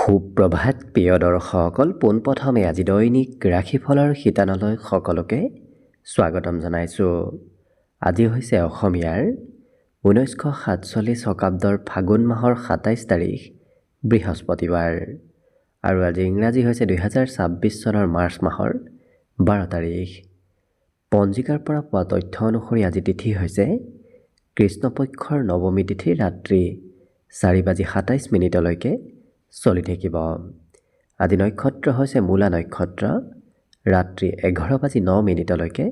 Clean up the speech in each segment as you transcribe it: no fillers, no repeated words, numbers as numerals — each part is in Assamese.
সুপ্ৰভাত প্ৰিয় দৰ্শকসকল, পোনপ্ৰথমে আজি দৈনিক ৰাশিফলৰ শিতানলৈ সকলোকে স্বাগতম জনাইছোঁ। আজি হৈছে অসমীয়াৰ 1947 শকাব্দৰ ফাগুন মাহৰ 27 তাৰিখ বৃহস্পতিবাৰ আৰু আজি ইংৰাজী হৈছে 2026 চনৰ মাৰ্চ মাহৰ 12 তাৰিখ। পঞ্জিকাৰ পৰা পোৱা তথ্য অনুসৰি আজি তিথি হৈছে কৃষ্ণপক্ষৰ নৱমী তিথি, ৰাত্ৰি 4:27 চলি থাকিব। আজি নক্ষত্ৰ হৈছে মূলা নক্ষত্ৰ, ৰাত্ৰি 11:09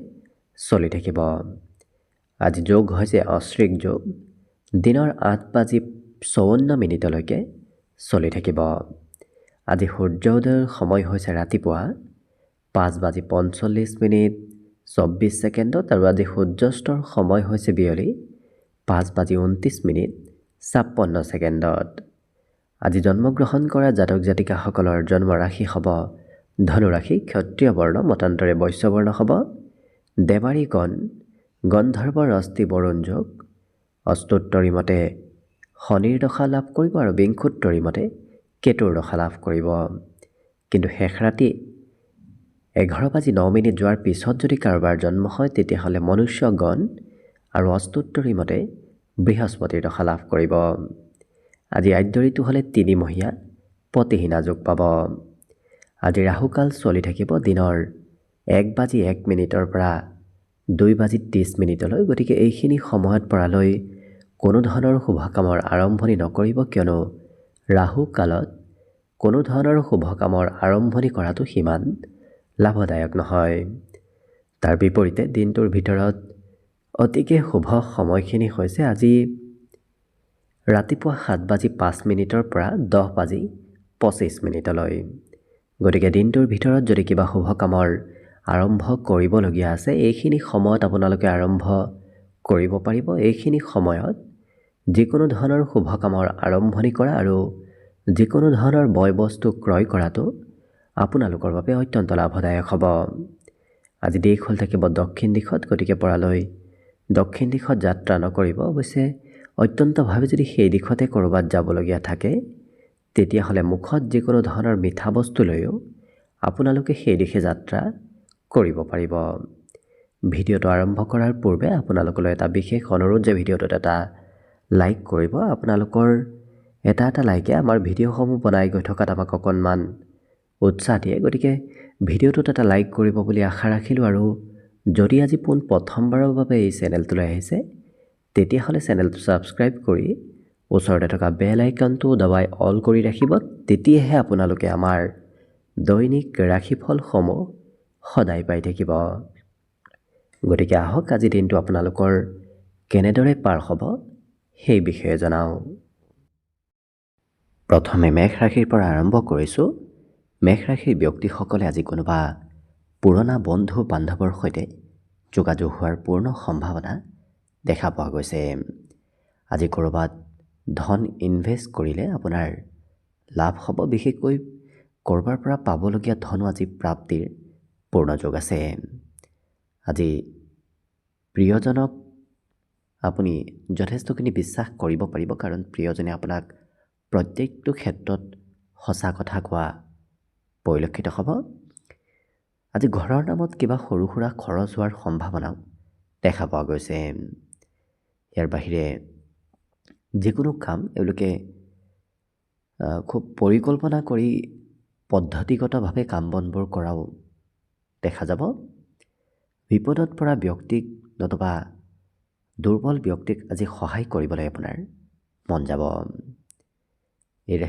চলি থাকিব। আজি যোগ হৈছে অশ্ৰিক যোগ, দিনৰ 8:54 চলি থাকিব। আজি সূৰ্যোদয়ৰ সময় হৈছে ৰাতিপুৱা 5:45 আৰু আজি সূৰ্যাস্তৰ সময় হৈছে বিয়লি 5:29 আজি জন্মগ্ৰহণ কৰা জাতক জাতিকাসকলৰ জন্ম ৰাশি হ'ব ধনুৰাশি, ক্ষত্ৰিয় বৰ্ণ, মতান্তৰে বৈশ্য বৰ্ণ হ'ব, দেৱাৰী গণ, গন্ধৰ্ব ৰস্তি বৰুণ যোগ, অষ্টোত্তৰী মতে শনিৰ দশা লাভ কৰিব আৰু বিংশোত্তৰী মতে কেতুৰ দশা লাভ কৰিব। কিন্তু শেষ ৰাতি 11:09 যোৱাৰ পিছত যদি কাৰোবাৰ জন্ম হয় তেতিয়াহ'লে মনুষ্য গণ আৰু অষ্টোত্তৰী মতে বৃহস্পতিৰ দশা লাভ কৰিব। আজি আদ্য ঋতু হ'লে 3 মহীয়া পতিহীনা যোগ পাব। আজি ৰাহুকাল চলি থাকিব দিনৰ 1:01 পৰা 2:30 গতিকে এইখিনি সময়ত পৰালৈ কোনো ধৰণৰ শুভ কামৰ আৰম্ভণি নকৰিব, কিয়নো ৰাহু কালত কোনো ধৰণৰ শুভ কামৰ আৰম্ভণি কৰাটো সিমান লাভদায়ক নহয়। তাৰ বিপৰীতে দিনটোৰ ভিতৰত অতিকে শুভ সময়খিনি হৈছে আজি ৰাতিপুৱা 7:05 পৰা 10:25। গতিকে দিনটোৰ ভিতৰত যদি কিবা শুভ কামৰ আৰম্ভ কৰিবলগীয়া আছে এইখিনি সময়ত আপোনালোকে আৰম্ভ কৰিব পাৰিব। এইখিনি সময়ত যিকোনো ধৰণৰ শুভ কামৰ আৰম্ভণি কৰা আৰু যিকোনো ধৰণৰ বয় বস্তু ক্ৰয় কৰাটো আপোনালোকৰ বাবে অত্যন্ত লাভদায়ক হ'ব। আজি দিশ হ'ল থাকিব দক্ষিণ দিশত, গতিকে পৰালৈ দক্ষিণ দিশত যাত্ৰা নকৰিব। অৱশ্যে অত্যন্তভাৱে যদি সেই দিশতে ক'ৰবাত যাবলগীয়া থাকে তেতিয়াহ'লে মুখত যিকোনো ধৰণৰ মিঠা বস্তু লৈও আপোনালোকে সেই দিশে যাত্ৰা কৰিব পাৰিব। ভিডিঅ'টো আৰম্ভ কৰাৰ পূৰ্বে আপোনালোকলৈ এটা বিশেষ অনুৰোধ যে ভিডিঅ'টোত এটা লাইক কৰিব। আপোনালোকৰ এটা লাইকে আমাৰ ভিডিঅ'সমূহ বনাই গৈ থকাত আমাক অকণমান উৎসাহ দিয়ে, গতিকে ভিডিঅ'টোত এটা লাইক কৰিব বুলি আশা ৰাখিলোঁ। আৰু যদি আজি প্ৰথমবাৰৰ বাবে এই চেনেলটোলৈ আহিছে তেতিয়াহ'লে চেনেলটো ছাবস্ক্ৰাইব কৰি ওচৰতে থকা বেল আইকনটো দবাই অল কৰি ৰাখিব, তেতিয়াহে আপোনালোকে আমাৰ দৈনিক ৰাশিফলসমূহ সদায় পাই থাকিব। গতিকে আহক আজি দিনটো আপোনালোকৰ কেনেদৰে পাৰ হ'ব সেই বিষয়ে জনাওঁ। প্ৰথমে মেষ ৰাশিৰ পৰা আৰম্ভ কৰিছোঁ। মেষ ৰাশিৰ ব্যক্তিসকলে আজি কোনোবা পুৰণা বন্ধু বান্ধৱৰ সৈতে যোগাযোগ হোৱাৰ পূৰ্ণ সম্ভাৱনা দেখা পোৱা গৈছে। আজি ক'ৰবাত ধন ইনভেষ্ট কৰিলে আপোনাৰ লাভ হ'ব। বিশেষকৈ ক'ৰবাৰ পৰা পাবলগীয়া ধনো আজি প্ৰাপ্তিৰ পূৰ্ণ যোগ আছে। আজি প্ৰিয়জনক আপুনি যথেষ্টখিনি বিশ্বাস কৰিব পাৰিব, কাৰণ প্ৰিয়জনে আপোনাক প্ৰত্যেকটো ক্ষেত্ৰত সঁচা কথা কোৱা পৰিলক্ষিত হ'ব। আজি ঘৰৰ নামত কিবা সৰু সুৰা খৰচ হোৱাৰ সম্ভাৱনাও দেখা পোৱা গৈছে। ইয়াৰ বাহিৰে যিকোনো কাম এওঁলোকে খুব পৰিকল্পনা কৰি পদ্ধতিগতভাৱে কাম বনবোৰ কৰাও দেখা যাব। বিপদত পৰা ব্যক্তিক নতুবা দুৰ্বল ব্যক্তিক আজি সহায় কৰিবলৈ আপোনাৰ মন যাব।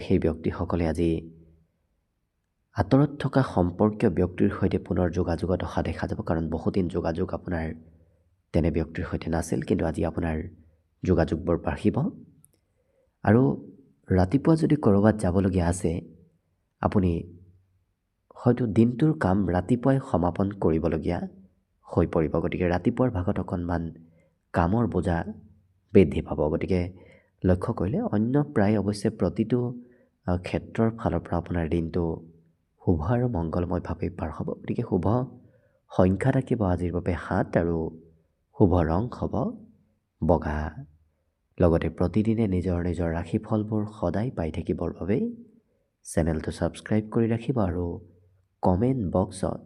সেই ব্যক্তিসকলে আজি আঁতৰত থকা সম্পৰ্কীয় ব্যক্তিৰ সৈতে পুনৰ যোগাযোগত অহা দেখা যাব, কাৰণ বহুদিন যোগাযোগ আপোনাৰ তেনে ব্যক্তিৰ সৈতে নাছিল, কিন্তু আজি আপোনাৰ যোগাযোগবোৰ বাঢ়িব। আৰু ৰাতিপুৱা যদি ক'ৰবাত যাবলগীয়া আছে আপুনি হয়তো দিনটোৰ কাম ৰাতিপুৱাই সমাপন কৰিবলগীয়া হৈ পৰিব। গতিকে ৰাতিপুৱাৰ ভাগত অকণমান কামৰ বোজা বৃদ্ধি পাব। গতিকে লক্ষ্য কৰিলে অন্য প্ৰায় অৱশ্যে প্ৰতিটো ক্ষেত্ৰৰ ফালৰ পৰা আপোনাৰ দিনটো শুভ আৰু মংগলময়ভাৱে পাৰ হ'ব। গতিকে শুভ সংখ্যা থাকিব আজিৰ বাবে 7 আৰু শুভ ৰং হ'ব বগা। লগতে প্ৰতিদিনে নিজৰ নিজৰ ৰাশিফলবোৰ সদায় পাই থাকিবৰ বাবে চেনেলটো ছাবস্ক্ৰাইব কৰি ৰাখিব আৰু কমেণ্ট বক্সত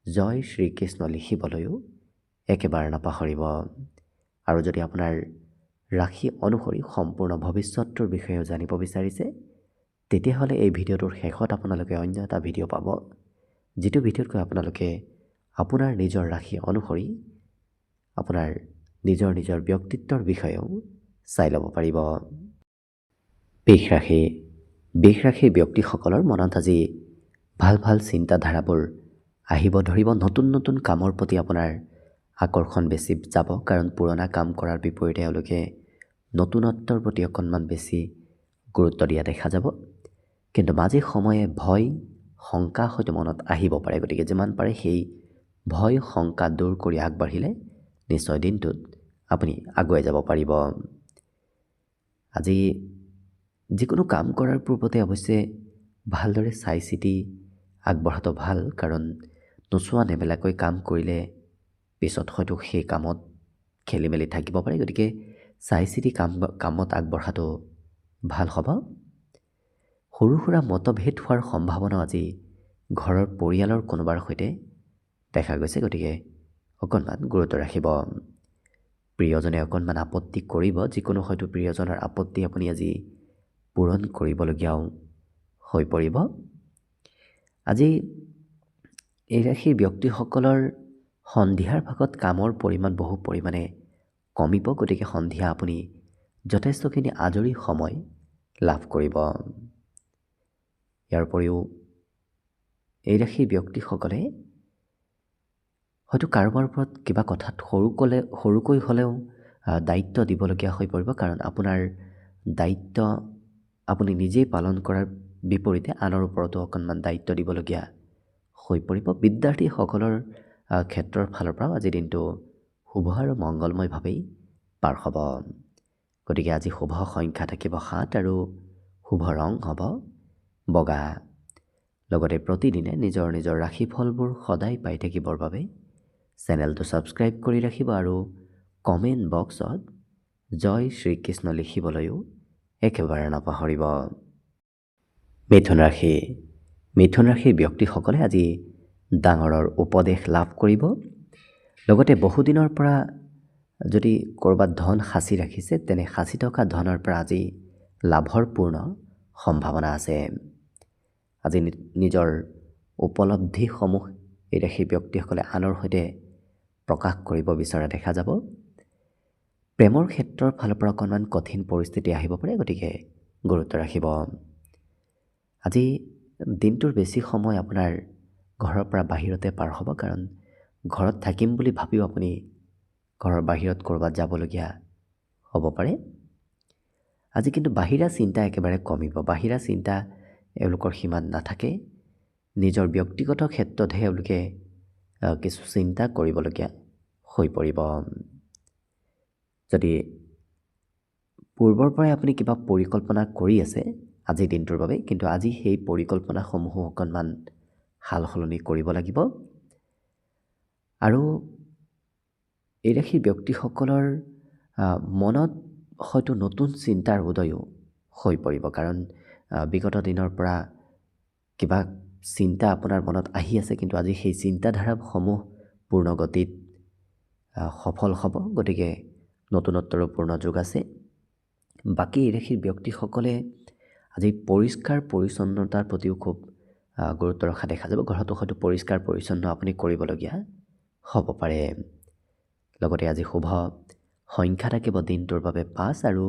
জয় শ্ৰীকৃষ্ণ লিখিবলৈও একেবাৰে নাপাহৰিব। আৰু যদি আপোনাৰ ৰাশি অনুসৰি সম্পূৰ্ণ ভৱিষ্যতটোৰ বিষয়েও জানিব বিচাৰিছে, তেতিয়াহ'লে এই ভিডিঅ'টোৰ শেষত আপোনালোকে অন্য এটা ভিডিঅ' পাব, যিটো ভিডিঅ'তকৈ আপোনালোকে আপোনাৰ নিজৰ ৰাশি অনুসৰি আপোনাৰ নিজৰ ব্যক্তিত্বৰ বিষয়েও চাই ল'ব পাৰিব। বৃষ ৰাশিৰ ব্যক্তিসকলৰ মনত আজি ভাল চিন্তাধাৰাবোৰ আহিব ধৰিব। নতুন কামৰ প্ৰতি আপোনাৰ আকৰ্ষণ বেছি যাব, কাৰণ পুৰণা কাম কৰাৰ বিপৰীতে তেওঁলোকে নতুনত্বৰ প্ৰতি অকণমান বেছি গুৰুত্ব দিয়া দেখা যাব। কিন্তু মাজে সময়ে ভয় শংকা হয়তো মনত আহিব পাৰে, গতিকে যিমান পাৰে সেই ভয় শংকা দূৰ কৰি আগবাঢ়িলে নিশ্চয় দিনটোত আপুনি আগুৱাই যাব পাৰিব। আজি যিকোনো কাম কৰাৰ পূৰ্বতে অৱশ্যে ভালদৰে চাই চিতি আগবঢ়াটো ভাল, কাৰণ নোচোৱা নেমেলাকৈ কাম কৰিলে পিছত হয়তো সেই কামত খেলি মেলি থাকিব পাৰে। গতিকে চাই চিতি কামত আগবঢ়াটো ভাল হ'ব। সৰু সুৰা মতভেদ হোৱাৰ সম্ভাৱনাও আজি ঘৰৰ পৰিয়ালৰ কোনোবাৰ সৈতে দেখা গৈছে, গতিকে অকণমান গুৰুত্ব ৰাখিব। প্ৰিয়জনে অকণমান আপত্তি কৰিব, যিকোনো হয়তো প্ৰিয়জনৰ আপত্তি আপুনি আজি পূৰণ কৰিবলগীয়াও হৈ পৰিব। আজি এই ৰাশিৰ ব্যক্তিসকলৰ সন্ধিয়াৰ ভাগত কামৰ পৰিমাণ বহু পৰিমাণে কমিব, গতিকে সন্ধিয়া আপুনি যথেষ্টখিনি আজৰি সময় লাভ কৰিব। ইয়াৰ উপৰিও এই ৰাশিৰ ব্যক্তিসকলে হয়তো কাৰোবাৰ ওপৰত কিবা কথাত সৰুকৈ হ'লেও দায়িত্ব দিবলগীয়া হৈ পৰিব, কাৰণ আপোনাৰ দায়িত্ব আপুনি নিজেই পালন কৰাৰ বিপৰীতে আনৰ ওপৰতো অকণমান দায়িত্ব দিবলগীয়া হৈ পৰিব। বিদ্যাৰ্থীসকলৰ ক্ষেত্ৰৰ ফালৰ পৰাও আজিৰ দিনটো শুভ আৰু মংগলময়ভাৱেই পাৰ হ'ব। গতিকে আজি শুভ সংখ্যা থাকিব 7 আৰু শুভ ৰং হ'ব বগা। লগতে প্ৰতিদিনে নিজৰ ৰাশিফলবোৰ সদায় পাই থাকিবৰ বাবে চেনেলটো ছাবস্ক্ৰাইব কৰি ৰাখিব আৰু কমেণ্ট বক্সত জয় শ্ৰীকৃষ্ণ লিখিবলৈও একেবাৰে নাপাহৰিব। মিথুন ৰাশিৰ ব্যক্তিসকলে আজি ডাঙৰৰ উপদেশ লাভ কৰিব। লগতে বহুদিনৰ পৰা যদি ক'ৰবাত ধন সাঁচি ৰাখিছে, তেনে সাঁচি থকা ধনৰ পৰা আজি লাভৰ পূৰ্ণ সম্ভাৱনা আছে। আজি নিজৰ উপলব্ধিসমূহ এই ৰাশিৰ ব্যক্তিসকলে আনৰ সৈতে প্ৰকাশ কৰিব বিচৰা দেখা যাব। প্ৰেমৰ ক্ষেত্ৰৰ ফালৰ পৰা অকণমান কঠিন পৰিস্থিতি আহিব পাৰে, গতিকে গুৰুত্ব ৰাখিব। আজি দিনটোৰ বেছি সময় আপোনাৰ ঘৰৰ পৰা বাহিৰতে পাৰ হ'ব, কাৰণ ঘৰত থাকিম বুলি ভাবিও আপুনি ঘৰৰ বাহিৰত ক'ৰবাত যাবলগীয়া হ'ব পাৰে। আজি কিন্তু বাহিৰা চিন্তা একেবাৰে কমিব। বাহিৰা চিন্তা এওঁলোকৰ সিমান নাথাকে। নিজৰ ব্যক্তিগত ক্ষেত্ৰতহে এওঁলোকে কিছু চিন্তা কৰিবলগীয়া হৈ পৰিব। যদি পূৰ্বৰ পৰাই আপুনি কিবা পৰিকল্পনা কৰি আছে আজিৰ দিনটোৰ বাবে, কিন্তু আজি সেই পৰিকল্পনাসমূহো অকণমান সাল সলনি কৰিব লাগিব। আৰু এই ৰাশিৰ ব্যক্তিসকলৰ মনত হয়তো নতুন চিন্তাৰ উদয়ো হৈ পৰিব, কাৰণ বিগত দিনৰ পৰা কিবা চিন্তা আপোনাৰ মনত আহি আছে, কিন্তু আজি সেই চিন্তাধাৰাসমূহ পূৰ্ণ গতিত সফল হ'ব। গতিকে নতুনত্বৰো পূৰ্ণ যোগ আছে। বাকী এই ৰাশিৰ ব্যক্তিসকলে আজি পৰিষ্কাৰ পৰিচ্ছন্নতাৰ প্ৰতিও খুব গুৰুত্ব ৰখা দেখা যাব। ঘৰতো হয়তো পৰিষ্কাৰ পৰিচ্ছন্ন আপুনি কৰিবলগীয়া হ'ব পাৰে। লগতে আজি শুভ সংখ্যা থাকিব দিনটোৰ বাবে 5 আৰু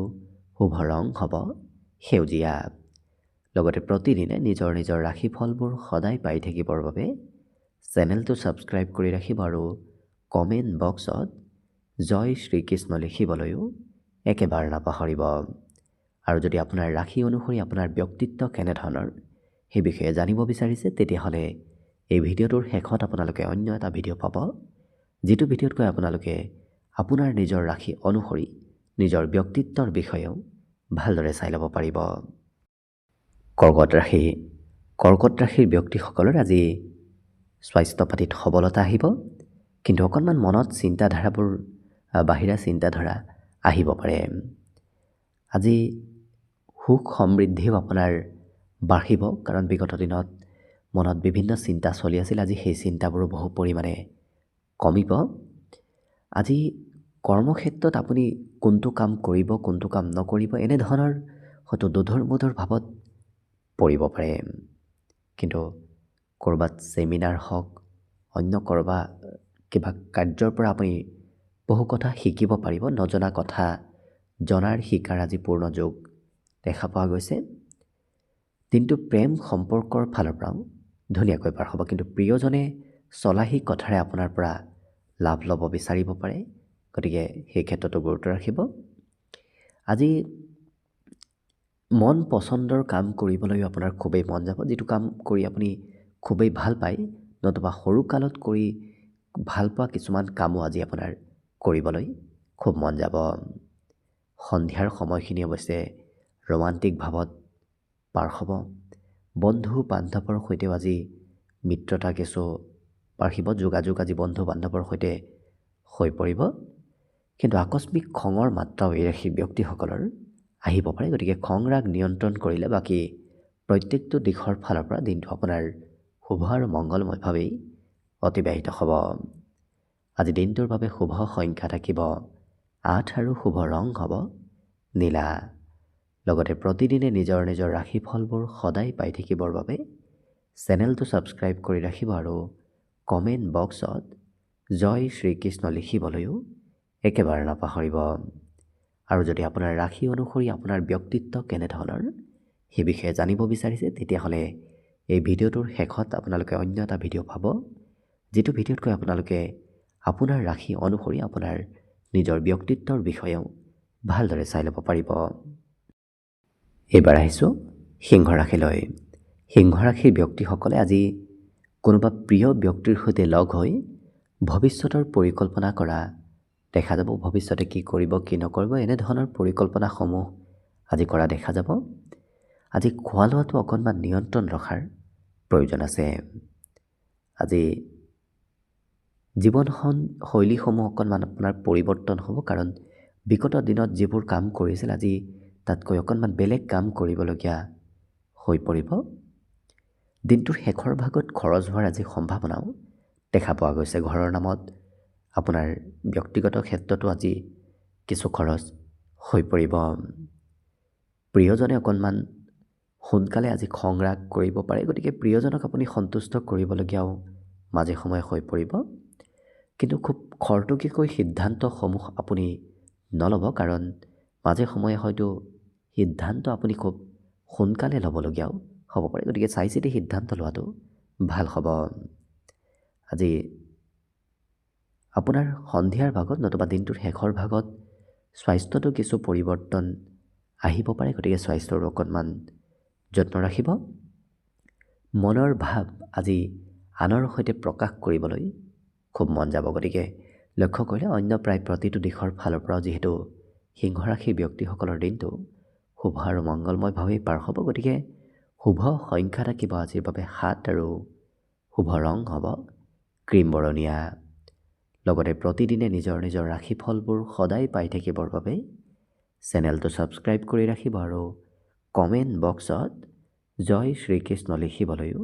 শুভ ৰং হ'ব সেউজীয়া। লগতে প্ৰতিদিনে নিজৰ ৰাশিফলবোৰ সদায় পাই থাকিবৰ বাবে চেনেলটো ছাবস্ক্ৰাইব কৰি ৰাখিব আৰু কমেণ্ট বক্সত জয় শ্ৰীকৃষ্ণ লিখিবলৈও একেবাৰে নাপাহৰিব। আৰু যদি আপোনাৰ ৰাশি অনুসৰি আপোনাৰ ব্যক্তিত্ব কেনেধৰণৰ সেই বিষয়ে জানিব বিচাৰিছে, তেতিয়াহ'লে এই ভিডিঅ'টোৰ শেষত আপোনালোকে অন্য এটা ভিডিঅ' পাব, যিটো ভিডিঅ'তকৈ আপোনালোকে আপোনাৰ নিজৰ ৰাশি অনুসৰি নিজৰ ব্যক্তিত্বৰ বিষয়েও ভালদৰে চাই ল'ব পাৰিব। কৰ্কট ৰাশিৰ ব্যক্তিসকলৰ আজি স্বাস্থ্য পাতিত সবলতা আহিব, কিন্তু অকণমান মনত চিন্তাধাৰাবোৰ বাহিৰা চিন্তাধাৰা আহিব পাৰে। আজি সুখ সমৃদ্ধিও আপোনাৰ বাঢ়িব, কাৰণ বিগত দিনত মনত বিভিন্ন চিন্তা চলি আছিল। আজি সেই চিন্তাবোৰো বহু পৰিমাণে কমিব। আজি কৰ্মক্ষেত্ৰত আপুনি কোনটো কাম কৰিব, কোনটো কাম নকৰিব, এনেধৰণৰ হয়তো দোধোৰ মোধোৰ ভাৱত পৰিব পাৰে। কিন্তু ক'ৰবাত ছেমিনাৰ হওক, অন্য ক'ৰবাত কিবা কাৰ্যৰ পৰা আপুনি বহু কথা শিকিব পাৰিব। নজনা কথা জনাৰ শিকাৰ আজি পূৰ্ণ যোগ দেখা পোৱা গৈছে। দিনটো প্ৰেম সম্পৰ্কৰ ফালৰ পৰাও ধুনীয়াকৈ পাৰ হ'ব, কিন্তু প্ৰিয়জনে চলাহী কথাৰে আপোনাৰ পৰা লাভ ল'ব বিচাৰিব পাৰে। গতিকে সেই ক্ষেত্ৰতো গুৰুত্ব ৰাখিব। আজি মন পচন্দৰ কাম কৰিবলৈও আপোনাৰ খুবেই মন যাব, যিটো কাম কৰি আপুনি খুবেই ভাল পায়, নতুবা সৰুকালত কৰি ভাল পোৱা কিছুমান কামো আজি আপোনাৰ কৰিবলৈ খুব মন যাব। সন্ধিয়াৰ সময়খিনি অৱশ্যে ৰোমান্টিক ভাৱত পাৰ হ'ব। বন্ধু বান্ধৱৰ সৈতেও আজি মিত্ৰতা কিছু বাঢ়িব, যোগাযোগ আজি বন্ধু বান্ধৱৰ সৈতে হৈ পৰিব। কিন্তু আকস্মিক খঙৰ মাত্ৰাও এই ৰাশিৰ ব্যক্তিসকলৰ আহিব পাৰে। গতিকে খং ৰাগ নিয়ন্ত্ৰণ কৰিলে বাকী প্ৰত্যেকটো দিশৰ ফালৰ পৰা দিনটো আপোনাৰ শুভ আৰু মংগলময়ভাৱেই অতিবাহিত হ'ব। আজি দিনটোৰ বাবে শুভ সংখ্যা থাকিব 8 আৰু শুভ ৰং হ'ব নীলা। লগতে প্ৰতিদিনে নিজৰ নিজৰ ৰাশিফলবোৰ সদায় পাই থাকিবৰ বাবে চেনেলটো ছাবস্ক্ৰাইব কৰি ৰাখিব আৰু কমেণ্ট বক্সত জয় শ্ৰীকৃষ্ণ লিখিবলৈও একেবাৰে নাপাহৰিব। আৰু যদি আপোনাৰ ৰাশি অনুসৰি আপোনাৰ ব্যক্তিত্ব কেনেধৰণৰ সেই বিষয়ে জানিব বিচাৰিছে, তেতিয়াহ'লে এই ভিডিঅ'টোৰ শেষত আপোনালোকে অন্য এটা ভিডিঅ' পাব, যিটো ভিডিঅ'তকৈ আপোনালোকে আপোনাৰ ৰাশি অনুসৰি আপোনাৰ নিজৰ ব্যক্তিত্বৰ বিষয়েও ভালদৰে চাই ল'ব পাৰিব। এইবাৰ আহিছোঁ সিংহ ৰাশিলৈ। সিংহ ৰাশিৰ ব্যক্তিসকলে আজি কোনোবা প্ৰিয় ব্যক্তিৰ সৈতে লগ হৈ ভৱিষ্যতৰ পৰিকল্পনা কৰা দেখা যাব। ভৱিষ্যতে কি কৰিব, কি নকৰিব, এনেধৰণৰ পৰিকল্পনাসমূহ আজি কৰা দেখা যাব। আজি খোৱা লোৱাটো অকণমান নিয়ন্ত্ৰণ ৰখাৰ প্ৰয়োজন আছে। আজি জীৱনশৈলীসমূহ অকণমান আপোনাৰ পৰিৱৰ্তন হ'ব, কাৰণ বিগত দিনত যিবোৰ কাম কৰিছিল আজি তাতকৈ অকণমান বেলেগ কাম কৰিবলগীয়া হৈ পৰিব। দিনটোৰ শেষৰ ভাগত খৰচ হোৱাৰ আজি সম্ভাৱনাও দেখা পোৱা গৈছে। ঘৰৰ নামত আপোনাৰ ব্যক্তিগত ক্ষেত্ৰতো আজি কিছু খৰচ হৈ পৰিব। প্ৰিয়জনে অকণমান সোনকালে আজি খং ৰাগ কৰিব পাৰে, গতিকে প্ৰিয়জনক আপুনি সন্তুষ্ট কৰিবলগীয়াও মাজে সময়ে হৈ পৰিব। কিন্তু খুব খৰতকীয়াকৈ সিদ্ধান্তসমূহ আপুনি নল'ব, কাৰণ মাজে সময়ে হয়তো সিদ্ধান্ত আপুনি খুব সোনকালে ল'বলগীয়াও হ'ব পাৰে। গতিকে চাই চিতি সিদ্ধান্ত লোৱাটো ভাল হ'ব। আজি আপোনাৰ সন্ধিয়াৰ ভাগত নতুবা দিনটোৰ শেষৰ ভাগত স্বাস্থ্যটো কিছু পৰিৱৰ্তন আহিব পাৰে, গতিকে স্বাস্থ্যৰ অকণমান যত্ন ৰাখিব। মনৰ ভাৱ আজি আনৰ সৈতে প্ৰকাশ কৰিবলৈ খুব মন যাব, গতিকে লক্ষ্য কৰিলে অন্য প্ৰায় প্ৰতিটো দিশৰ ফালৰ পৰাও যিহেতু সিংহ ৰাশিৰ ব্যক্তিসকলৰ দিনটো শুভ আৰু মংগলময়ভাৱেই পাৰ হ'ব। গতিকে শুভ সংখ্যা থাকিব আজিৰ বাবে 7 আৰু শুভ ৰং হ'ব ক্ৰীম বৰণীয়া। লগতে প্ৰতিদিনে নিজৰ নিজৰ ৰাশিফলবোৰ সদায় পাই থাকিবৰ বাবে চেনেলটো ছাবস্ক্ৰাইব কৰি ৰাখিব আৰু কমেণ্ট বক্সত জয় শ্ৰীকৃষ্ণ লিখিবলৈও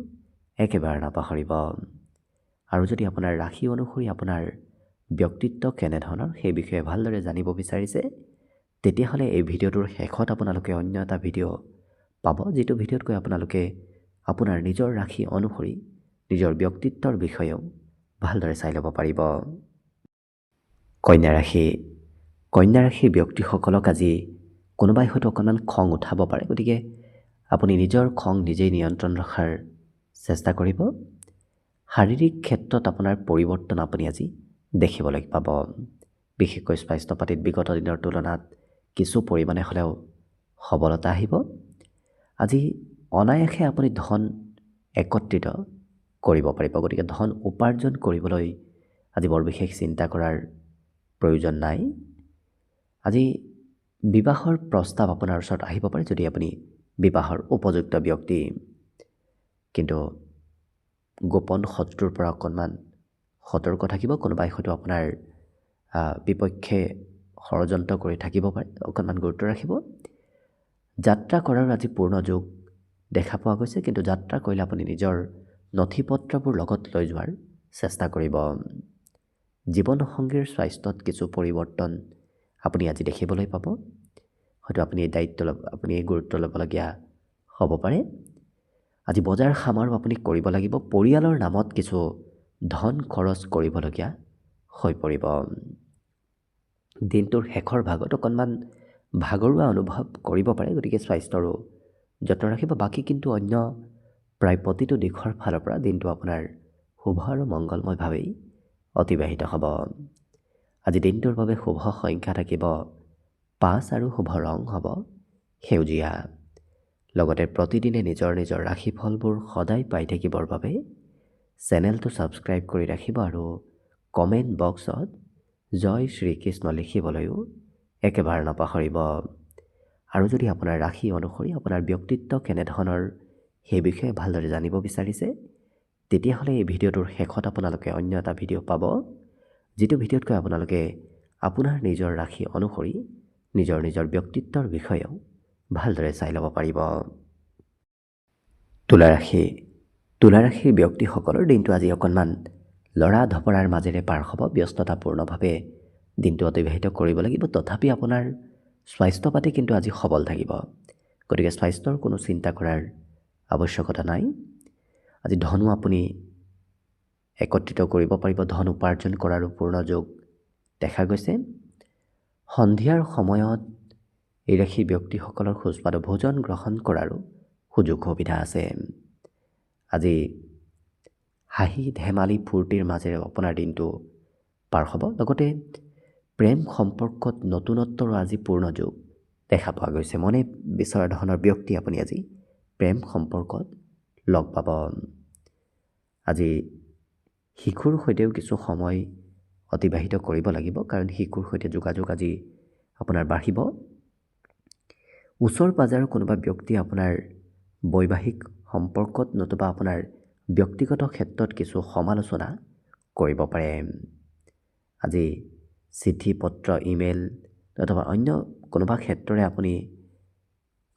একেবাৰে নাপাহৰিব। আৰু যদি আপোনাৰ ৰাশি অনুসৰি আপোনাৰ ব্যক্তিত্ব কেনেধৰণৰ সেই বিষয়ে ভালদৰে জানিব বিচাৰিছে, তেতিয়াহ'লে এই ভিডিঅ'টোৰ শেষত আপোনালোকে অন্য এটা ভিডিঅ' পাব, যিটো ভিডিঅ'তকৈ আপোনালোকে আপোনাৰ নিজৰ ৰাশি অনুসৰি নিজৰ ব্যক্তিত্বৰ বিষয়েও ভালদৰে চাই ল'ব পাৰিব। কন্যা ৰাশি। কন্যা ৰাশিৰ ব্যক্তিসকলক আজি কোনোবাই হয়তো অকণমান খং উঠাব পাৰে, গতিকে আপুনি নিজৰ খং নিজেই নিয়ন্ত্ৰণ ৰখাৰ চেষ্টা কৰিব। শাৰীৰিক ক্ষেত্ৰত আপোনাৰ পৰিৱৰ্তন আপুনি আজি দেখিবলৈ পাব। বিশেষকৈ স্বাস্থ্য পাতিত বিগত দিনৰ তুলনাত কিছু পৰিমাণে হ'লেও সবলতা আহিব। আজি অনায়াসে আপুনি ধন একত্ৰিত কৰিব পাৰিব, গতিকে ধন উপাৰ্জন কৰিবলৈ আজি বৰ বিশেষ চিন্তা কৰাৰ প্ৰয়োজন নাই। আজি বিবাহৰ প্ৰস্তাৱ আপোনাৰ ওচৰত আহিব পাৰে যদি আপুনি বিবাহৰ উপযুক্ত ব্যক্তি। কিন্তু গোপন শত্ৰুৰ পৰা অকণমান সতৰ্ক থাকিব। কোনোবাই হয়তো আপোনাৰ বিপক্ষে ষড়যন্ত্ৰ কৰি থাকিব পাৰে, অকণমান গুৰুত্ব ৰাখিব। যাত্ৰা কৰাৰ আজি পূৰ্ণ যোগ দেখা পোৱা গৈছে, কিন্তু যাত্ৰা কৰিলে আপুনি নিজৰ নথি পত্ৰবোৰ লগত লৈ যোৱাৰ চেষ্টা কৰিব। জীৱনসংগীৰ স্বাস্থ্যত কিছু পৰিৱৰ্তন আপুনি আজি দেখিবলৈ পাব। হয়তো আপুনি এই গুৰুত্ব ল'বলগীয়া হ'ব পাৰে। আজি বজাৰ সমাৰো আপুনি কৰিব লাগিব। পৰিয়ালৰ নামত কিছু ধন খৰচ কৰিবলগীয়া হৈ পৰিব। দিনটোৰ শেষৰ ভাগত অকণমান ভাগৰুৱা অনুভৱ কৰিব পাৰে, গতিকে স্বাস্থ্যৰো যত্ন ৰাখিব। বাকী কিন্তু অন্য প্ৰায় প্ৰতিটো দিশৰ ফালৰ পৰা দিনটো আপোনাৰ শুভ আৰু মংগলময়ভাৱেই অতিবাহিত হ'ব। আজি দিনটোৰ বাবে শুভ সংখ্যা থাকিব 5 আৰু শুভ ৰং হ'ব সেউজীয়া। লগতে প্ৰতিদিনে নিজৰ নিজৰ ৰাশিফলবোৰ সদায় পাই থাকিবৰ বাবে চেনেলটো ছাবস্ক্ৰাইব কৰি ৰাখিব আৰু কমেণ্ট বক্সত জয় শ্ৰীকৃষ্ণ লিখিবলৈও একেবাৰে নাপাহৰিব। আৰু যদি আপোনাৰ ৰাশি অনুসৰি আপোনাৰ ব্যক্তিত্ব কেনেধৰণৰ সেই বিষয়ে ভালদৰে জানিব বিচাৰিছে, তেতিয়াহ'লে এই ভিডিঅ'টোৰ শেষত আপোনালোকে অন্য এটা ভিডিঅ' পাব, যিটো ভিডিঅ'তকৈ আপোনালোকে আপোনাৰ নিজৰ ৰাশি অনুসৰি নিজৰ নিজৰ ব্যক্তিত্বৰ বিষয়েও ভালদৰে চাই ল'ব পাৰিব। তুলা ৰাশিৰ ব্যক্তিসকলৰ দিনটো আজি অকণমান লৰা ধপৰাৰ মাজেৰে পাৰ হ'ব। ব্যস্ততাপূৰ্ণভাৱে দিনটো অতিবাহিত কৰিব লাগিব। তথাপি আপোনাৰ স্বাস্থ্য পাতি কিন্তু আজি সবল থাকিব, গতিকে স্বাস্থ্যৰ কোনো চিন্তা কৰাৰ আৱশ্যকতা নাই। আজি ধনো আপুনি একত্ৰিত কৰিব পাৰিব, ধন উপাৰ্জন কৰাৰো পূৰ্ণ যোগ দেখা গৈছে। সন্ধিয়াৰ সময়ত এই ৰাশিৰ ব্যক্তিসকলৰ সুস্বাদু ভোজন গ্ৰহণ কৰাৰো সুযোগ সুবিধা আছে। আজি হাঁহি ধেমালি ফূৰ্তিৰ মাজেৰে আপোনাৰ দিনটো পাৰ হ'ব। লগতে প্ৰেম সম্পৰ্কত নতুনত্বৰো আজি পূৰ্ণ যোগ দেখা পোৱা গৈছে। মনে বিচৰা ধৰণৰ ব্যক্তি আপুনি আজি প্ৰেম সম্পৰ্কত লগ পাব। আজি শিশুৰ সৈতেও কিছু সময় অতিবাহিত কৰিব লাগিব, কাৰণ শিশুৰ সৈতে যোগাযোগ আজি আপোনাৰ বাঢ়িব। ওচৰ পাজৰৰ কোনোবা ব্যক্তি আপোনাৰ বৈবাহিক সম্পৰ্কত নতুবা আপোনাৰ ব্যক্তিগত ক্ষেত্ৰত কিছু সমালোচনা কৰিব পাৰে। আজি চিঠি পত্ৰ ইমেইল নতুবা অন্য কোনোবা ক্ষেত্ৰৰে আপুনি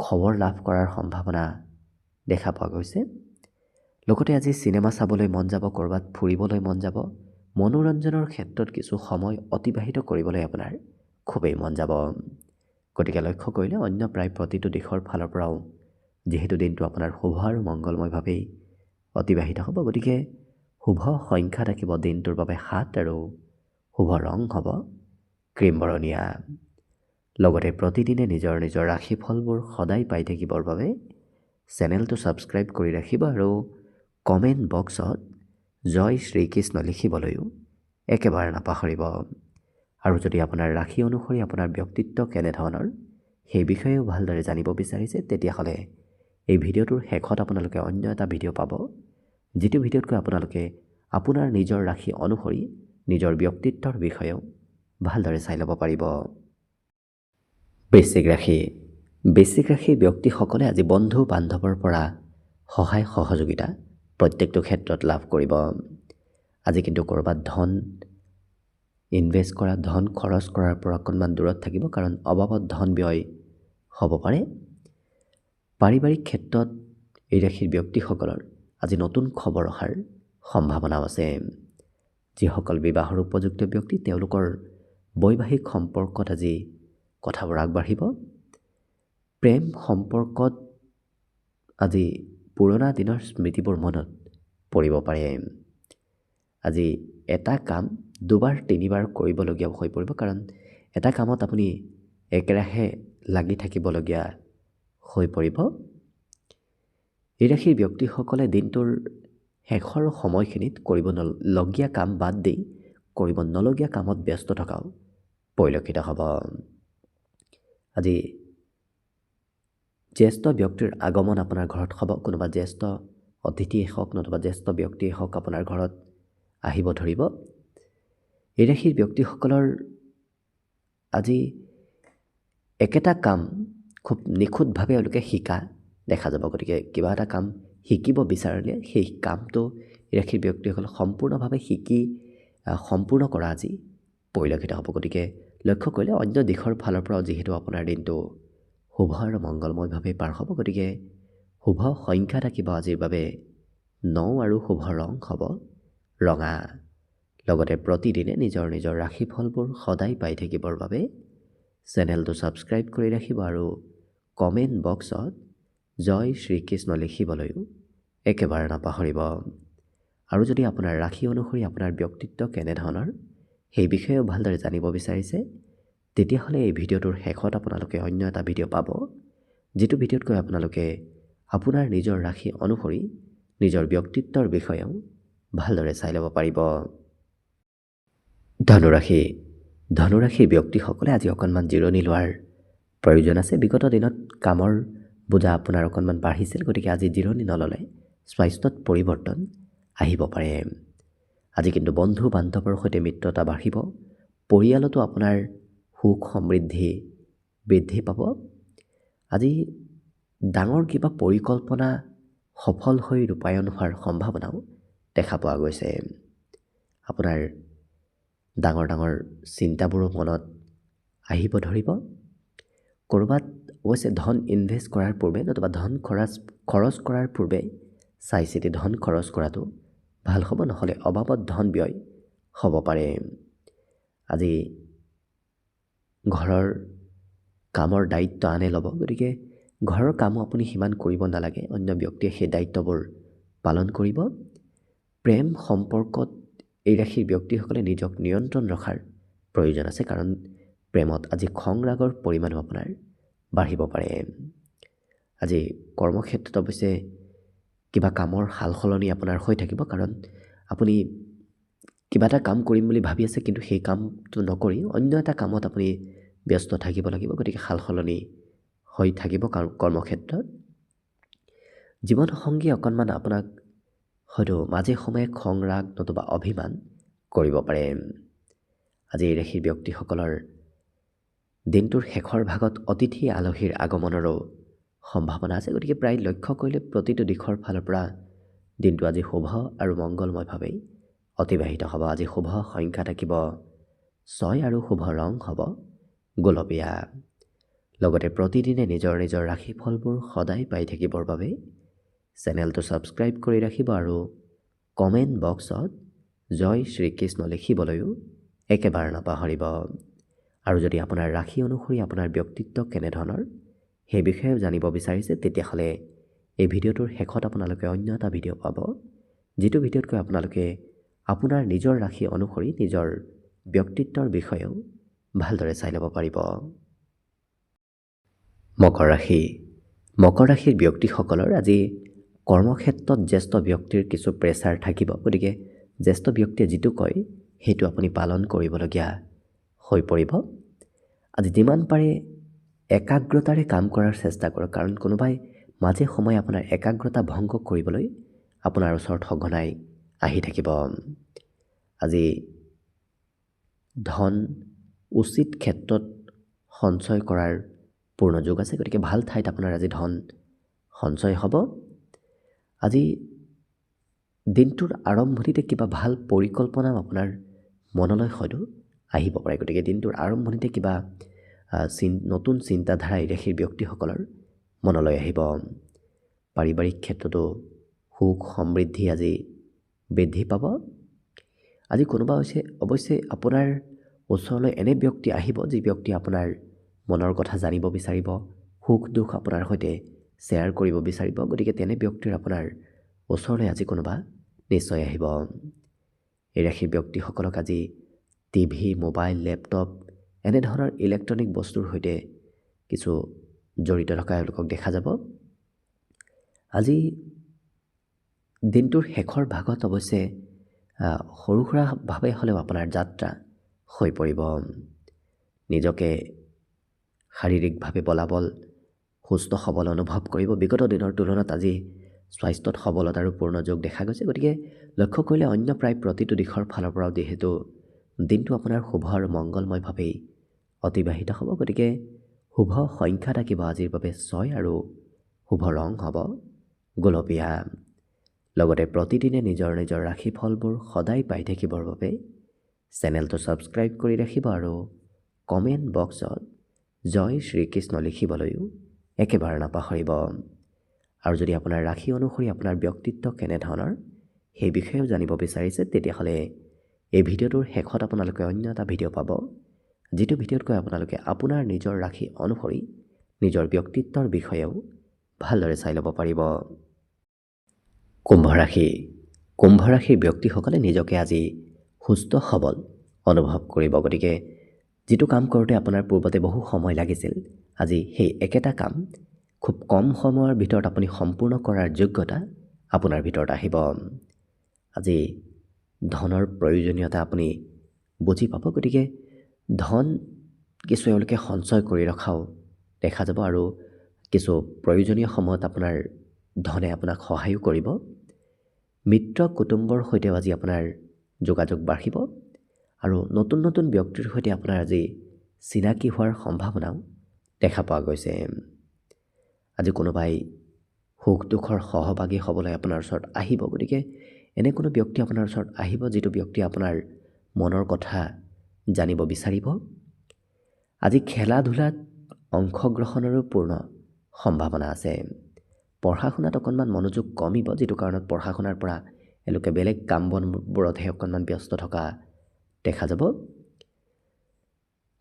খবৰ লাভ কৰাৰ সম্ভাৱনা দেখা পোৱা গৈছে। লগতে আজি চিনেমা চাবলৈ মন যাব, ক'ৰবাত ফুৰিবলৈ মন যাব, মনোৰঞ্জনৰ ক্ষেত্ৰত কিছু সময় অতিবাহিত কৰিবলৈ আপোনাৰ খুবেই মন যাব। গতিকে লক্ষ্য কৰিলে অন্য প্ৰায় প্ৰতিটো দিশৰ ফালৰ পৰাও যিহেতু দিনটো আপোনাৰ শুভ আৰু মংগলময়ভাৱেই অতিবাহিত হ'ব, গতিকে শুভ সংখ্যা থাকিব দিনটোৰ বাবে 7 আৰু শুভ ৰং হ'ব ক্ৰীম বৰণীয়া। লগতে প্ৰতিদিনে নিজৰ নিজৰ ৰাশিফলবোৰ সদায় পাই থাকিবৰ বাবে চেনেলটো ছাবস্ক্ৰাইব কৰি ৰাখিব আৰু কমেণ্ট বক্সত জয় শ্ৰীকৃষ্ণ লিখিবলৈও একেবাৰে নাপাহৰিব। আৰু যদি আপোনাৰ ৰাশি অনুসৰি আপোনাৰ ব্যক্তিত্ব কেনেধৰণৰ সেই বিষয়েও ভালদৰে জানিব বিচাৰিছে, তেতিয়াহ'লে এই ভিডিঅ'টোৰ শেষত আপোনালোকে অন্য এটা ভিডিঅ' পাব, যিটো ভিডিঅ'তকৈ আপোনালোকে আপোনাৰ নিজৰ ৰাশি অনুসৰি নিজৰ ব্যক্তিত্বৰ বিষয়েও ভালদৰে চাই ল'ব পাৰিব। বৃশ্চিক ৰাশিৰ ব্যক্তিসকলে আজি বন্ধু বান্ধৱৰ পৰা সহায় সহযোগিতা প্ৰত্যেকটো ক্ষেত্ৰত লাভ কৰিব। আজি কিন্তু ক'ৰবাত ধন ইনভেষ্ট কৰা, ধন খৰচ কৰাৰ পৰা অকণমান দূৰত থাকিব, কাৰণ অবাবত ধন ব্যয় হ'ব পাৰে। পাৰিবাৰিক ক্ষেত্ৰত এই ৰাশিৰ ব্যক্তিসকলৰ আজি নতুন খবৰ অহাৰ সম্ভাৱনাও আছে। যিসকল বিবাহৰ উপযুক্ত ব্যক্তি, তেওঁলোকৰ বৈবাহিক সম্পৰ্কত আজি কথাবোৰ আগবাঢ়িব। প্ৰেম সম্পৰ্কত আজি পুৰণা দিনৰ স্মৃতিবোৰ মনত পৰিব পাৰে। আজি এটা কাম দুবাৰ তিনিবাৰ কৰিবলগীয়া হৈ পৰিব, কাৰণ এটা কামত আপুনি একেৰাহে লাগি থাকিবলগীয়া হৈ পৰিব। এই ৰাশিৰ ব্যক্তিসকলে দিনটোৰ শেষৰ সময়খিনিত কৰিবলগীয়া কাম বাদ দি কৰিব নলগীয়া কামত ব্যস্ত থকাও পৰিলক্ষিত হ'ব। আজি জ্যেষ্ঠ ব্যক্তিৰ আগমন আপোনাৰ ঘৰত হ'ব। কোনোবা জ্যেষ্ঠ অতিথিয়ে হওক নতুবা জ্যেষ্ঠ ব্যক্তিয়ে হওক আপোনাৰ ঘৰত আহিব ধৰিব। এই ৰাশিৰ ব্যক্তিসকলৰ আজি একেটা কাম খুব নিখুঁতভাৱে এওঁলোকে শিকা দেখা যাব। গতিকে কিবা এটা কাম শিকিব বিচাৰিলে সেই কামটো এই ৰাশিৰ ব্যক্তিসকল সম্পূৰ্ণভাৱে শিকি সম্পূৰ্ণ কৰা আজি পৰিলক্ষিত হ'ব। গতিকে লক্ষ্য কৰিলে অন্য দিশৰ ফালৰ পৰাও যিহেতু আপোনাৰ দিনটো শুভ আৰু মংগলময়ভাৱে পাৰ হ'ব, গতিকে শুভ সংখ্যা থাকিব আজিৰ বাবে 9 আৰু শুভ ৰং হ'ব ৰঙা। লগতে প্ৰতিদিনে নিজৰ নিজৰ ৰাশিফলবোৰ সদায় পাই থাকিবৰ বাবে চেনেলটো ছাবস্ক্ৰাইব কৰি ৰাখিব আৰু কমেণ্ট বক্সত জয় শ্ৰীকৃষ্ণ লিখিবলৈও একেবাৰে নাপাহৰিব। আৰু যদি আপোনাৰ ৰাশি অনুসৰি আপোনাৰ ব্যক্তিত্ব কেনেধৰণৰ সেই বিষয়েও ভালদৰে জানিব বিচাৰিছে, তেতিয়াহ'লে এই ভিডিঅ'টোৰ শেষত আপোনালোকে অন্য এটা ভিডিঅ' পাব, যিটো ভিডিঅ'ত কৈ আপোনালোকে আপোনাৰ নিজৰ ৰাশি অনুসৰি নিজৰ ব্যক্তিত্বৰ বিষয়েও ভালদৰে চাই ল'ব পাৰিব। ধনুৰাশিৰ ব্যক্তিসকলে আজি অকণমান জিৰণি লোৱাৰ প্ৰয়োজন আছে। বিগত দিনত কামৰ বোজা আপোনাৰ অকণমান বাঢ়িছিল, গতিকে আজি জিৰণি নল'লে স্বাস্থ্যত পৰিৱৰ্তন আহিব পাৰে। আজি কিন্তু বন্ধু বান্ধৱৰ সৈতে মিত্ৰতা বাঢ়িব। পৰিয়ালতো আপোনাৰ সুখ সমৃদ্ধি বৃদ্ধি পাব। আজি ডাঙৰ কিবা পৰিকল্পনা সফল হৈ ৰূপায়ণ হোৱাৰ সম্ভাৱনাও দেখা পোৱা গৈছে। আপোনাৰ ডাঙৰ ডাঙৰ চিন্তাবোৰো মনত আহিব ধৰিব। ক'ৰবাত অৱশ্যে ধন ইনভেষ্ট কৰাৰ পূৰ্বে নতুবা ধন খৰচ কৰাৰ পূৰ্বে চাই চিতি ধন খৰচ কৰাটো ভাল হ'ব, নহ'লে অবাবত ধন ব্যয় হ'ব পাৰে। আজি ঘৰৰ কামৰ দায়িত্ব আনে ল'ব, গতিকে ঘৰৰ কামো আপুনি সিমান কৰিব নালাগে, অন্য ব্যক্তিয়ে সেই দায়িত্ববোৰ পালন কৰিব। প্ৰেম সম্পৰ্কত এই ৰাশিৰ ব্যক্তিসকলে নিজক নিয়ন্ত্ৰণ ৰখাৰ প্ৰয়োজন আছে, কাৰণ প্ৰেমত আজি খং ৰাগৰ পৰিমাণো আপোনাৰ বাঢ়িব পাৰে। আজি কৰ্মক্ষেত্ৰত অৱশ্যে কিবা কামৰ সাল সলনি আপোনাৰ হৈ থাকিব, কাৰণ আপুনি কিবা এটা কাম কৰিম বুলি ভাবি আছে, কিন্তু সেই কামটো নকৰি অন্য এটা কামত আপুনি ব্যস্ত থাকিব লাগিব, গতিকে সাল সলনি হৈ থাকিব কৰ্মক্ষেত্ৰত। জীৱনসংগী অকণমান আপোনাক হয়তো মাজে সময়ে খং ৰাগ নতুবা অভিমান কৰিব পাৰে। আজি এই ৰাশিৰ ব্যক্তিসকলৰ দিনটোৰ শেষৰ ভাগত অতিথি আলহীৰ আগমনৰো সম্ভাৱনা আছে, গতিকে প্ৰায় লক্ষ্য কৰিলে প্ৰতিটো দিশৰ ফালৰ পৰা দিনটো আজি শুভ আৰু মংগলময়ভাৱেই অতিবাহিত হ'ব। আজি শুভ সংখ্যা থাকিব 6 আৰু শুভ ৰং হ'ব গোলপীয়া। লগতে প্ৰতিদিনে নিজৰ নিজৰ ৰাশিফলবোৰ সদায় পাই থাকিবৰ বাবে চেনেলটো ছাবস্ক্ৰাইব কৰি ৰাখিব আৰু কমেণ্ট বক্সত জয় শ্ৰীকৃষ্ণ লিখিবলৈও একেবাৰে নাপাহৰিব। আৰু যদি আপোনাৰ ৰাশি অনুসৰি আপোনাৰ ব্যক্তিত্ব কেনেধৰণৰ সেই বিষয়েও জানিব বিচাৰিছে, তেতিয়াহ'লে এই ভিডিঅ'টোৰ শেষত আপোনালোকে অন্য এটা ভিডিঅ' পাব, যিটো ভিডিঅ'তকৈ আপোনালোকে আপোনাৰ নিজৰ ৰাশি অনুসৰি নিজৰ ব্যক্তিত্বৰ বিষয়েও ভালদৰে চাই ল'ব পাৰিব। মকৰ ৰাশিৰ ব্যক্তিসকলৰ আজি কৰ্মক্ষেত্ৰত জ্যেষ্ঠ ব্যক্তিৰ কিছু প্ৰেছাৰ থাকিব, গতিকে জ্যেষ্ঠ ব্যক্তিয়ে যিটো কয় সেইটো আপুনি পালন কৰিবলগীয়া হৈ পৰিব। আজি যিমান পাৰে একাগ্ৰতাৰে কাম কৰাৰ চেষ্টা কৰক, কাৰণ কোনোবাই মাজে সময়ে আপোনাৰ একাগ্ৰতা ভংগ কৰিবলৈ আপোনাৰ ওচৰত সঘনাই আহি থাকিব। আজি ধন উচিত ক্ষেত্ৰত সঞ্চয় কৰাৰ পূৰ্ণ যোগ আছে, গতিকে ভাল ঠাইত আপোনাৰ আজি ধন সঞ্চয় হ'ব। আজি দিনটোৰ আৰম্ভণিতে কিবা ভাল পৰিকল্পনাও আপোনাৰ মনলৈ হয়তো আহিব পাৰে, গতিকে দিনটোৰ আৰম্ভণিতে কিবা নতুন চিন্তাধাৰা এই ৰাশিৰ ব্যক্তিসকলৰ মনলৈ আহিব। পাৰিবাৰিক ক্ষেত্ৰতো সুখ সমৃদ্ধি আজি বৃদ্ধি পাব। আজি কোনোবা অৱশ্যে আপোনাৰ ওচৰলৈ এনে ব্যক্তি আহিব, যি ব্যক্তি আপোনাৰ মনৰ কথা জানিব বিচাৰিব, সুখ দুখ আপোনাৰ সৈতে শ্বেয়াৰ কৰিব বিচাৰিব, গতিকে তেনে ব্যক্তিৰ আপোনাৰ ওচৰলৈ আজি কোনোবা নিশ্চয় আহিব। এই ৰাশিৰ ব্যক্তিসকলক আজি টিভি, মোবাইল, লেপটপ এনেধৰণৰ ইলেক্ট্ৰনিক বস্তুৰ সৈতে কিছু জড়িত থকা এওঁলোকক দেখা যাব। আজি দিনটোৰ শেষৰ ভাগত অৱশ্যে সৰু সুৰাভাৱে হ'লেও আপোনাৰ যাত্ৰা হৈ পৰিব। নিজকে শাৰীৰিকভাৱে বলাবল সুস্থ সবল অনুভৱ কৰিব। বিগত দিনৰ তুলনাত আজি স্বাস্থ্যত সবলতাৰো পূৰ্ণ যোগ দেখা গৈছে, গতিকে লক্ষ্য কৰিলে অন্য প্ৰায় প্ৰতিটো দিশৰ ফালৰ পৰাও যিহেতু দিনটো আপোনাৰ শুভ আৰু মংগলময়ভাৱেই অতিবাহিত হ'ব, গতিকে শুভ সংখ্যা থাকিব আজিৰ বাবে 6 আৰু শুভ ৰং হ'ব গোলপীয়া। লগতে প্ৰতিদিনে নিজৰ নিজৰ ৰাশিফলবোৰ সদায় পাই থাকিবৰ বাবে চেনেলটো ছাবস্ক্ৰাইব কৰি ৰাখিব আৰু কমেণ্ট বক্সত জয় শ্ৰীকৃষ্ণ লিখিবলৈও একেবাৰে নাপাহৰিব। আৰু যদি আপোনাৰ ৰাশি অনুসৰি আপোনাৰ ব্যক্তিত্ব কেনেধৰণৰ সেই বিষয়েও জানিব বিচাৰিছে তেতিয়াহ'লে এই ভিডিঅ'টোৰ শেষত আপোনালোকে অন্য এটা ভিডিঅ' পাব, যিটো ভিডিঅ'ত কৈ আপোনালোকে আপোনাৰ নিজৰ ৰাশি অনুসৰি নিজৰ ব্যক্তিত্বৰ বিষয়েও ভালদৰে চাই ল'ব পাৰিব। কুম্ভ ৰাশি। কুম্ভ ৰাশিৰ ব্যক্তিসকলে নিজকে আজি সুস্থ সবল অনুভৱ কৰিব। গতিকে যিটো কাম কৰোঁতে আপোনাৰ পূৰ্বতে বহু সময় লাগিছিল, আজি সেই একেটা কাম খুব কম সময়ৰ ভিতৰত আপুনি সম্পূৰ্ণ কৰাৰ যোগ্যতা আপোনাৰ ভিতৰত আহিব। আজি ধনৰ প্ৰয়োজনীয়তা আপুনি বুজি পাব। গতিকে ধন কিছু এওঁলোকে সঞ্চয় কৰি ৰখাও দেখা যাব আৰু কিছু প্ৰয়োজনীয় সময়ত আপোনাৰ ধনে আপোনাক সহায়ো কৰিব। মিত্ৰ কুটুম্বৰ সৈতেও আজি আপোনাৰ যোগাযোগ বাঢ়িব আৰু নতুন নতুন ব্যক্তিৰ সৈতে আপোনাৰ আজি চিনাকি হোৱাৰ সম্ভাৱনাও দেখা পোৱা গৈছে। আজি কোনোবাই সুখ দুখৰ সহভাগী হ'বলৈ আপোনাৰ ওচৰত আহিব। গতিকে এনে কোনো ব্যক্তি আপোনাৰ ওচৰত আহিব যিটো ব্যক্তি আপোনাৰ মনৰ কথা জানিব বিচাৰিব। আজি খেলা ধূলাত অংশগ্ৰহণৰো পূৰ্ণ সম্ভাৱনা আছে। পঢ়া শুনাত অকণমান মনোযোগ কমিব, যিটো কাৰণত পঢ়া শুনাৰ পৰা এওঁলোকে বেলেগ কাম বনবোৰতহে অকণমান ব্যস্ত থকা দেখা যাব।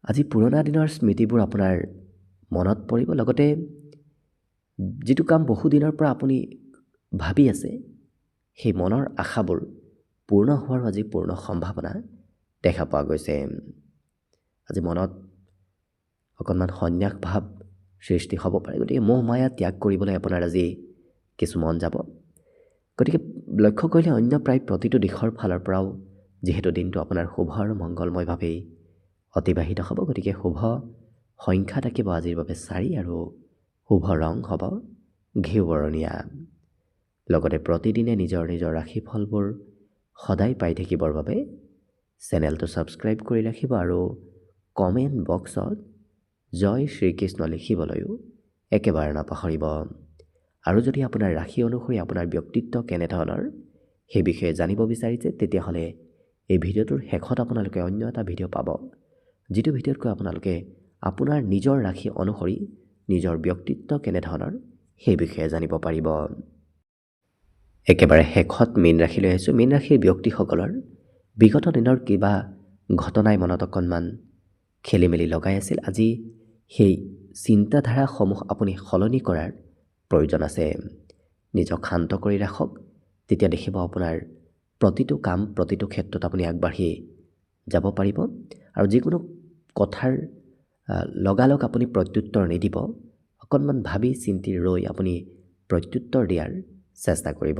আজি পুৰণা দিনৰ স্মৃতিবোৰ আপোনাৰ মনত পৰিব, লগতে যিটো কাম বহুদিনৰ পৰা আপুনি ভাবি আছে সেই মনৰ আশাবোৰ পূৰ্ণ হোৱাৰ আজি পূৰ্ণ সম্ভাৱনা দেখা পোৱা গৈছে। আজি মনত অকণমান সন্ন্যাস ভাৱ সৃষ্টি হ'ব পাৰে। গতিকে মোহ মায়া ত্যাগ কৰিবলৈ আপোনাৰ আজি কিছু মন যাব। গতিকে লক্ষ্য কৰিলে অন্য প্ৰায় প্ৰতিটো দিশৰ ফালৰ পৰাও যিহেতু দিনটো আপোনাৰ শুভ আৰু মংগলময়ভাৱেই অতিবাহিত হ'ব, গতিকে শুভ সংখ্যা থাকিব আজিৰ বাবে 4 আৰু শুভ ৰং হ'ব ঘিউ বৰণীয়া। লগতে প্ৰতিদিনে নিজৰ নিজৰ ৰাশিফলবোৰ সদায় পাই থাকিবৰ বাবে চেনেলটো ছাবস্ক্ৰাইব কৰি ৰাখিব আৰু কমেণ্ট বক্সত জয় শ্ৰীকৃষ্ণ লিখিবলৈও একেবাৰে নাপাহৰিব। আৰু যদি আপোনাৰ ৰাশি অনুসৰি আপোনাৰ ব্যক্তিত্ব কেনেধৰণৰ সেই বিষয়ে জানিব বিচাৰিছে তেতিয়াহ'লে এই ভিডিঅ'টোৰ শেষত আপোনালোকে অন্য এটা ভিডিঅ' পাব, যিটো ভিডিঅ'ত কৈ আপোনালোকে আপোনাৰ নিজৰ ৰাশি অনুসৰি নিজৰ ব্যক্তিত্ব কেনেধৰণৰ সেই বিষয়ে জানিব পাৰিব। একেবাৰে শেষত মীন ৰাশিলৈ আহিছোঁ। মীন ৰাশিৰ ব্যক্তিসকলৰ বিগত দিনৰ কিবা ঘটনাই মনত অকণমান খেলি মেলি লগাই আছিল। আজি সেই চিন্তাধাৰাসমূহ আপুনি সলনি কৰাৰ প্ৰয়োজন আছে। নিজক শান্ত কৰি ৰাখক, তেতিয়া দেখিব আপোনাৰ প্ৰতিটো কাম প্ৰতিটো ক্ষেত্ৰত আপুনি আগবাঢ়ি যাব পাৰিব। আৰু যিকোনো কথাৰ লগালগ আপুনি প্ৰত্যুত্তৰ নিদিব, অকণমান ভাবি চিন্তি ৰৈ আপুনি প্ৰত্যুত্তৰ দিয়াৰ চেষ্টা কৰিব।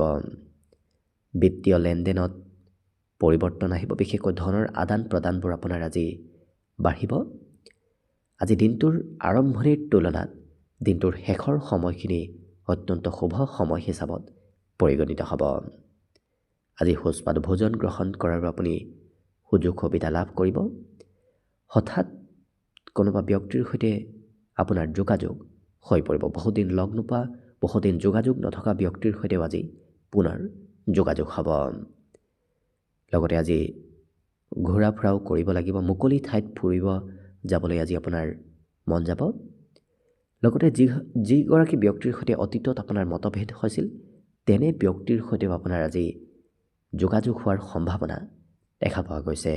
বিত্তীয় লেনদেনত পৰিৱৰ্তন আহিব, বিশেষকৈ ধনৰ আদান প্ৰদানবোৰ আপোনাৰ আজি বাঢ়িব। আজি দিনটোৰ আৰম্ভণিৰ তুলনাত দিনটোৰ শেষৰ সময়খিনি অত্যন্ত শুভ সময় হিচাপত পৰিগণিত হ'ব। আজি সুস্বাদু ভোজন গ্ৰহণ কৰাৰ আপুনি সুযোগ সুবিধা লাভ কৰিব। হঠাৎ কোনোবা ব্যক্তিৰ সৈতে আপোনাৰ যোগাযোগ হৈ পৰিব। বহুদিন লগ নোপোৱা, বহুদিন যোগাযোগ নথকা ব্যক্তিৰ সৈতেও আজি পুনৰ যোগাযোগ হ'ব। লগতে আজি ঘূৰা ফুৰাও কৰিব লাগিব। মুকলি ঠাইত ফুৰিব যাবলৈ আজি আপোনাৰ মন যাব। লগতে যিগৰাকী ব্যক্তিৰ সৈতে অতীতত আপোনাৰ মতভেদ হৈছিল তেনে ব্যক্তিৰ সৈতেও আপোনাৰ আজি যোগাযোগ হোৱাৰ সম্ভাৱনা দেখা পোৱা গৈছে।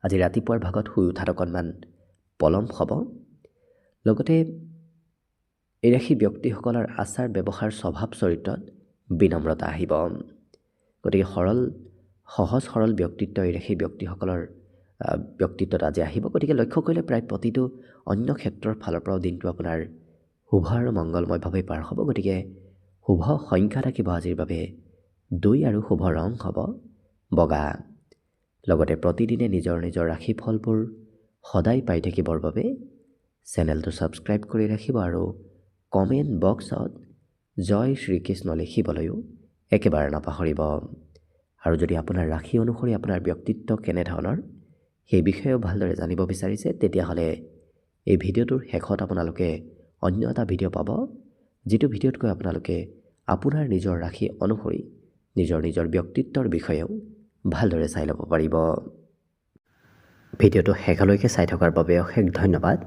আজি ৰাতিপুৱাৰ ভাগত শুই উঠাত অকণমান পলম হ'ব। লগতে এই ৰাশি ব্যক্তিসকলৰ আচাৰ ব্যৱহাৰ স্বভাৱ চৰিত্ৰত বিনম্ৰতা আহিব। গতিকে সহজ সৰল ব্যক্তিত্ব এই ৰাশি ব্যক্তিসকলৰ ব্যক্তিত্বত আজি আহিব। গতিকে লক্ষ্য কৰিলে প্ৰায় প্ৰতিটো অন্য ক্ষেত্ৰৰ ফালৰ পৰাও দিনটো আপোনাৰ শুভ আৰু মংগলময়ভাৱে পাৰ হ'ব। গতিকে শুভ সংখ্যা থাকিব আজিৰ বাবে 2 আৰু শুভ ৰং হ'ব বগা। লগতে প্ৰতিদিনে নিজৰ নিজৰ ৰাশিফলবোৰ সদায় পাই থাকিবৰ বাবে চেনেলটো ছাবস্ক্ৰাইব কৰি ৰাখিব আৰু কমেণ্ট বক্সত জয় শ্ৰীকৃষ্ণ লিখিবলৈও একেবাৰে নাপাহৰিব। আৰু যদি আপোনাৰ ৰাশি অনুসৰি আপোনাৰ ব্যক্তিত্ব কেনেধৰণৰ সেই বিষয়েও ভালদৰে জানিব বিচাৰিছে তেতিয়াহ'লে এই ভিডিঅ'টোৰ শেষত আপোনালোকে অন্য এটা ভিডিঅ' পাব, যিটো ভিডিঅ'ত কৈ আপোনালোকে আপোনাৰ নিজৰ ৰাশি অনুসৰি নিজৰ নিজৰ ব্যক্তিত্বৰ বিষয়েও ভালদৰে চাই ল'ব পাৰিব। ভিডিঅ'টো শেষলৈকে চাই থকাৰ বাবে অশেষ ধন্যবাদ।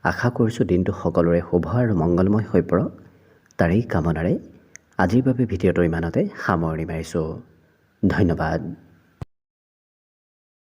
আশা কৰিছোঁ দিনটো সকলোৰে শুভ আৰু মংগলময় হৈ পৰক। তাৰেই কামনাৰে আজিৰ বাবে ভিডিঅ'টো ইমানতে সামৰণি মাৰিছোঁ। ধন্যবাদ।